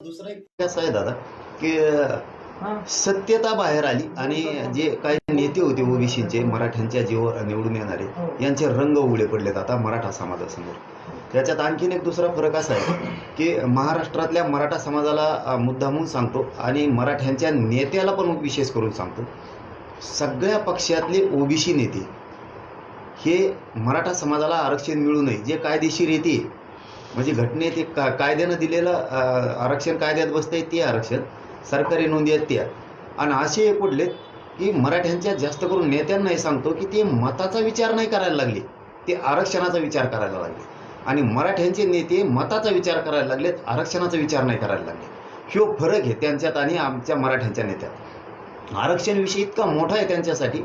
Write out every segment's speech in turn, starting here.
दुसरा एक असं आहे दादा की सत्यता बाहेर आली आणि जे काही नेते होते ओबीसीचे मराठ्यांच्या जीवावर निवडून येणारे यांचे रंग उघडे पडलेत आता मराठा समाजासमोर. त्याच्यात आणखीन एक दुसरा फरक असा आहे की महाराष्ट्रातल्या मराठा समाजाला मुद्दामून सांगतो आणि मराठ्यांच्या नेत्याला पण विशेष करून सांगतो, सगळ्या पक्षातले ओबीसी नेते हे मराठा समाजाला आरक्षण मिळू नये जे कायदेशीर येते म्हणजे घटनेत एक कायद्यानं दिलेलं आरक्षण कायद्यात बसतंय ते आरक्षण सरकारी नोंदी आहेत त्या आणि असे एक कुठलेत की मराठ्यांच्या जास्त करून नेत्यांना हे सांगतो की ते मताचा विचार नाही करायला लागले, ते आरक्षणाचा विचार करायला लागले आणि मराठ्यांचे नेते मताचा विचार करायला लागलेत, आरक्षणाचा विचार नाही करायला लागले. ह्यो फरक आहे त्यांच्यात आणि आमच्या मराठ्यांच्या नेत्यात. आरक्षण विषय इतका मोठा आहे त्यांच्यासाठी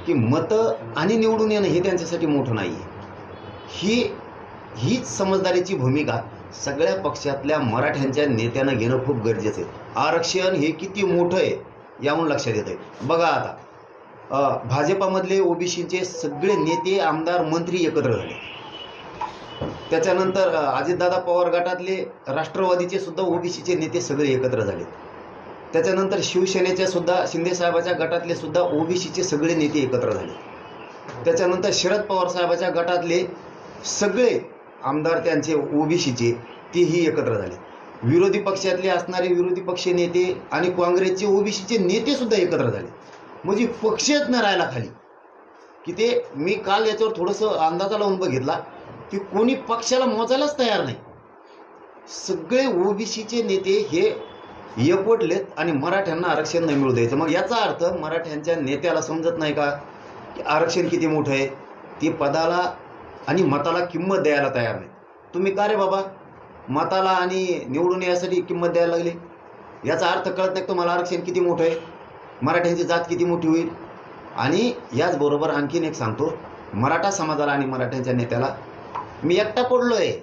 की मतं आणि निवडून येणं हे त्यांच्यासाठी मोठं नाही आहे. हीच समजदारीची भूमिका सगळ्या पक्षातल्या मराठ्यांच्या नेत्यांना घेणं खूप गरजेचं आहे. आरक्षण हे किती मोठं आहे यावरून लक्षात येत आहे. बघा आता भाजपामधले ओबीसीचे सगळे नेते आमदार मंत्री एकत्र झाले. त्याच्यानंतर अजितदादा पवार गटातले राष्ट्रवादीचे सुद्धा ओबीसीचे नेते सगळे एकत्र झाले. त्याच्यानंतर शिवसेनेच्या सुद्धा शिंदेसाहेबाच्या गटातले सुद्धा ओबीसीचे सगळे नेते एकत्र झाले. त्याच्यानंतर शरद पवार साहेबाच्या गटातले सगळे आमदार त्यांचे ओबीसीचे तेही एकत्र झाले. विरोधी पक्षातले असणारे विरोधी पक्ष नेते आणि काँग्रेसचे ओबीसीचे नेते सुद्धा एकत्र झाले. म्हणजे पक्षच न राहिला खाली की ते मी काल याच्यावर थोडंसं अंदाजा लावून बघितला की कोणी पक्षाला मोजायलाच तयार नाही. सगळे ओबीसीचे नेते हे एकवटलेत आणि मराठ्यांना आरक्षण नाही मिळू द्यायचं. मग याचा अर्थ मराठ्यांच्या नेत्याला समजत नाही का की आरक्षण किती मोठं आहे, ते पदाला आणि मताला किंमत द्यायला तयार नाही. तुम्ही का रे बाबा मताला आणि निवडून यासाठी किंमत द्यायला लागले? याचा अर्थ कळत नाही तुम्हाला आरक्षण किती मोठं आहे, मराठ्यांची जात किती मोठी होईल. आणि याचबरोबर आणखीन एक सांगतो, मराठा समाजाला आणि मराठ्यांच्या नेत्याला मी एकटा पडलो आहे.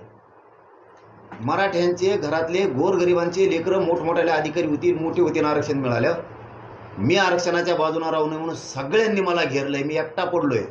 मराठ्यांचे घरातले गोरगरिबांचे लेकरं मोठमोठ्याले अधिकारी होतील, मोठे होतील आरक्षण मिळालं, मी आरक्षणाच्या बाजूने राहू नये म्हणून सगळ्यांनी मला घेरलंय, मी एकटा पडलोय.